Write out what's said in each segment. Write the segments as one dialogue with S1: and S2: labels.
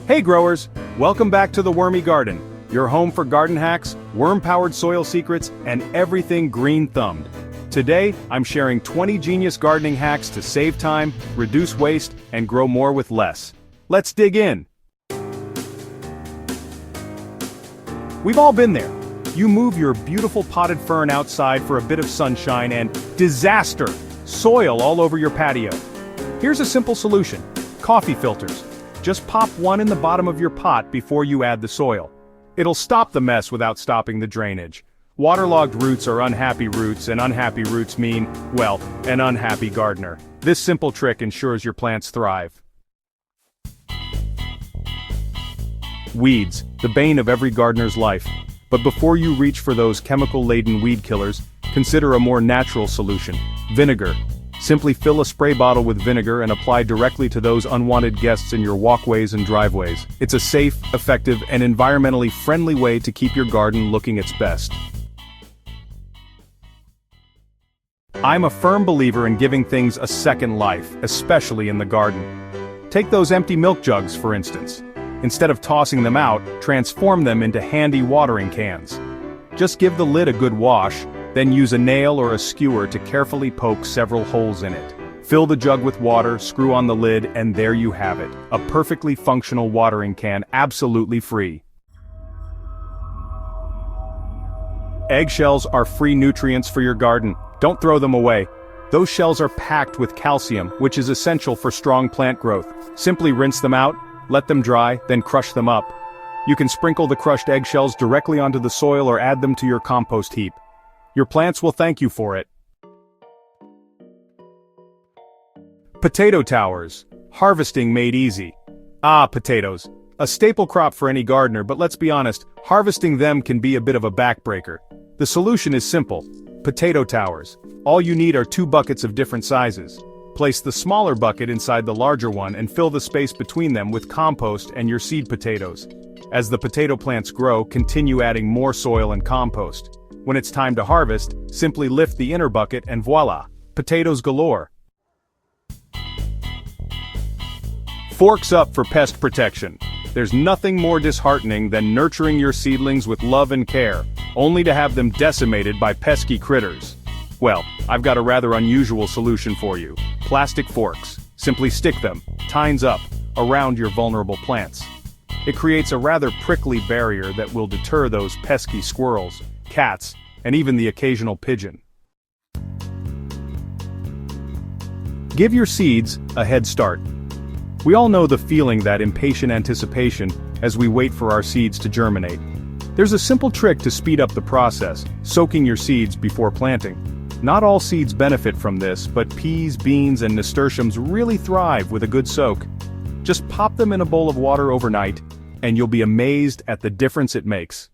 S1: Hey growers, welcome back to the Wormy Garden, your home for garden hacks, worm-powered soil secrets, and everything green-thumbed. Today, I'm sharing 20 genius gardening hacks to save time, reduce waste, and grow more with less. Let's dig in. We've all been there. You move your beautiful potted fern outside for a bit of sunshine and disaster! Soil all over your patio. Here's a simple solution: coffee filters. Just pop one in the bottom of your pot before you add the soil. It'll stop the mess without stopping the drainage. Waterlogged roots are unhappy roots, and unhappy roots mean, well, an unhappy gardener. This simple trick ensures your plants thrive. Weeds, the bane of every gardener's life. But before you reach for those chemical-laden weed killers, consider a more natural solution: vinegar. Simply fill a spray bottle with vinegar and apply directly to those unwanted guests in your walkways and driveways. It's a safe, effective, and environmentally friendly way to keep your garden looking its best. I'm a firm believer in giving things a second life, especially in the garden. Take those empty milk jugs, for instance. Instead of tossing them out, transform them into handy watering cans. Just give the lid a good wash, then use a nail or a skewer to carefully poke several holes in it. Fill the jug with water, screw on the lid, and there you have it. A perfectly functional watering can, absolutely free. Eggshells are free nutrients for your garden. Don't throw them away. Those shells are packed with calcium, which is essential for strong plant growth. Simply rinse them out, let them dry, then crush them up. You can sprinkle the crushed eggshells directly onto the soil or add them to your compost heap. Your plants will thank you for it. Potato towers. Harvesting made easy. Potatoes. A staple crop for any gardener, but let's be honest, harvesting them can be a bit of a backbreaker. The solution is simple: potato towers. All you need are 2 buckets of different sizes. Place the smaller bucket inside the larger one and fill the space between them with compost and your seed potatoes. As the potato plants grow, continue adding more soil and compost. When it's time to harvest, simply lift the inner bucket and voila, potatoes galore. Forks up for pest protection. There's nothing more disheartening than nurturing your seedlings with love and care, only to have them decimated by pesky critters. Well, I've got a rather unusual solution for you: plastic forks. Simply stick them, tines up, around your vulnerable plants. It creates a rather prickly barrier that will deter those pesky squirrels, cats, and even the occasional pigeon. Give your seeds a head start. We all know the feeling, that impatient anticipation, as we wait for our seeds to germinate. There's a simple trick to speed up the process: soaking your seeds before planting. Not all seeds benefit from this, but peas, beans, and nasturtiums really thrive with a good soak. Just pop them in a bowl of water overnight, and you'll be amazed at the difference it makes.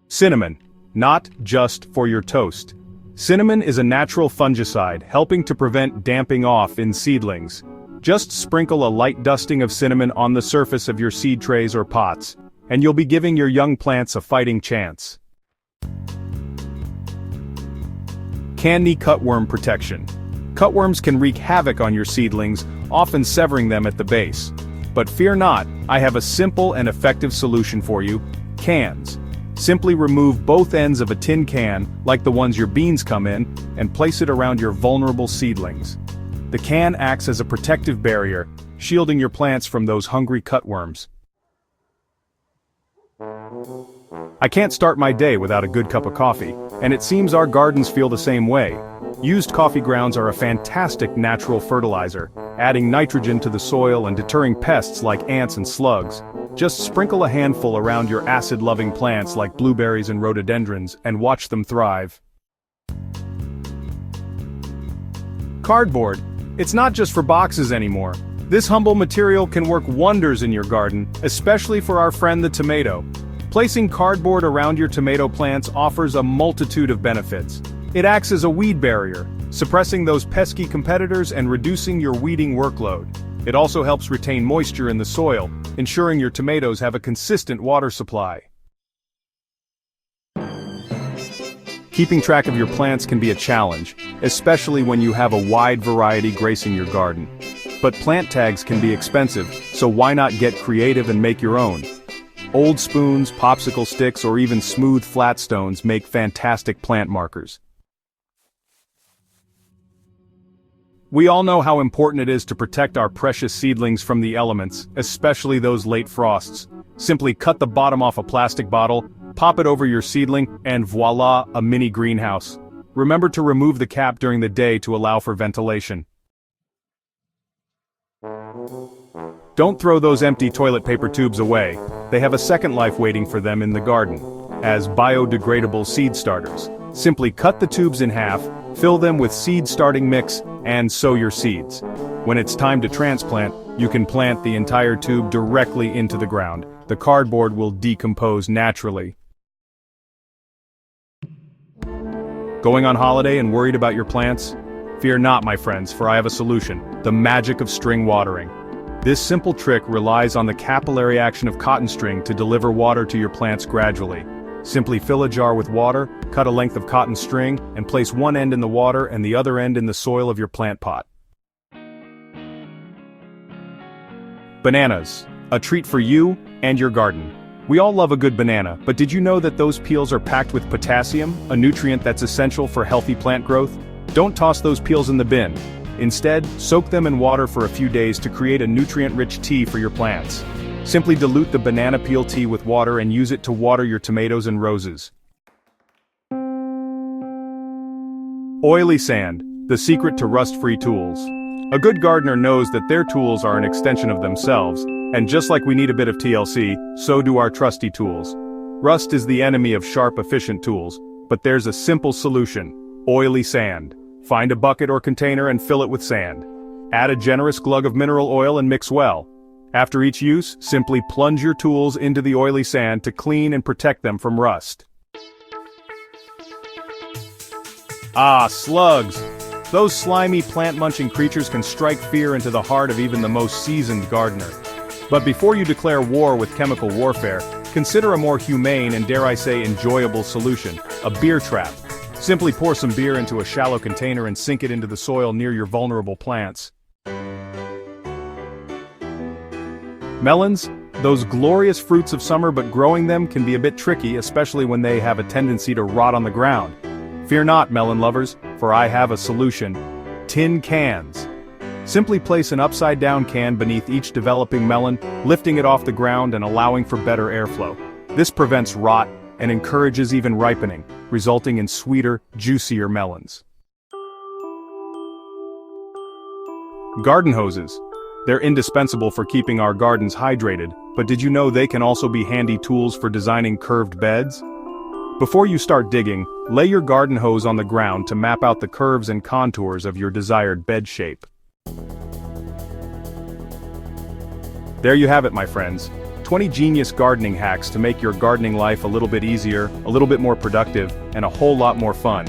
S1: Cinnamon, not just for your toast. Cinnamon is a natural fungicide, helping to prevent damping off in seedlings. Just sprinkle a light dusting of cinnamon on the surface of your seed trays or pots, and you'll be giving your young plants a fighting chance. Candy cutworm protection. Cutworms can wreak havoc on your seedlings, often severing them at the base. But fear not, I have a simple and effective solution for you: cans. Simply remove both ends of a tin can, like the ones your beans come in, and place it around your vulnerable seedlings. The can acts as a protective barrier, shielding your plants from those hungry cutworms. I can't start my day without a good cup of coffee, and it seems our gardens feel the same way. Used coffee grounds are a fantastic natural fertilizer, adding nitrogen to the soil and deterring pests like ants and slugs. Just sprinkle a handful around your acid-loving plants like blueberries and rhododendrons, and watch them thrive. Cardboard. It's not just for boxes anymore. This humble material can work wonders in your garden, especially for our friend the tomato. Placing cardboard around your tomato plants offers a multitude of benefits. It acts as a weed barrier, suppressing those pesky competitors and reducing your weeding workload. It also helps retain moisture in the soil, ensuring your tomatoes have a consistent water supply. Keeping track of your plants can be a challenge, especially when you have a wide variety gracing your garden. But plant tags can be expensive, so why not get creative and make your own? Old spoons, popsicle sticks, or even smooth flat stones make fantastic plant markers. We all know how important it is to protect our precious seedlings from the elements, especially those late frosts. Simply cut the bottom off a plastic bottle, pop it over your seedling, and voila, a mini greenhouse. Remember to remove the cap during the day to allow for ventilation. Don't throw those empty toilet paper tubes away. They have a second life waiting for them in the garden, as biodegradable seed starters. Simply cut the tubes in half, fill them with seed starting mix, and sow your seeds. When it's time to transplant, you can plant the entire tube directly into the ground. The cardboard will decompose naturally. Going on holiday and worried about your plants? Fear not, my friends, for I have a solution: the magic of string watering. This simple trick relies on the capillary action of cotton string to deliver water to your plants gradually. Simply fill a jar with water, cut a length of cotton string, and place one end in the water and the other end in the soil of your plant pot. Bananas, a treat for you and your garden. We all love a good banana, but did you know that those peels are packed with potassium, a nutrient that's essential for healthy plant growth? Don't toss those peels in the bin. Instead, soak them in water for a few days to create a nutrient-rich tea for your plants. Simply dilute the banana peel tea with water and use it to water your tomatoes and roses. Oily sand, the secret to rust-free tools. A good gardener knows that their tools are an extension of themselves, and just like we need a bit of TLC, so do our trusty tools. Rust is the enemy of sharp, efficient tools, but there's a simple solution: oily sand. Find a bucket or container and fill it with sand. Add a generous glug of mineral oil and mix well. After each use, simply plunge your tools into the oily sand to clean and protect them from rust. Ah, slugs! Those slimy plant-munching creatures can strike fear into the heart of even the most seasoned gardener. But before you declare war with chemical warfare, consider a more humane and, dare I say, enjoyable solution: a beer trap. Simply pour some beer into a shallow container and sink it into the soil near your vulnerable plants. Melons, those glorious fruits of summer, but growing them can be a bit tricky, especially when they have a tendency to rot on the ground. Fear not, melon lovers, for I have a solution: tin cans. Simply place an upside-down can beneath each developing melon, lifting it off the ground and allowing for better airflow. This prevents rot and encourages even ripening, resulting in sweeter, juicier melons. Garden hoses. They're indispensable for keeping our gardens hydrated, but did you know they can also be handy tools for designing curved beds? Before you start digging, lay your garden hose on the ground to map out the curves and contours of your desired bed shape. There you have it, my friends. 20 genius gardening hacks to make your gardening life a little bit easier, a little bit more productive, and a whole lot more fun.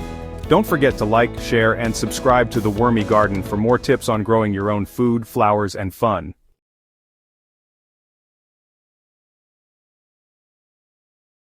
S1: Don't forget to like, share, and subscribe to the Wormy Garden for more tips on growing your own food, flowers, and fun.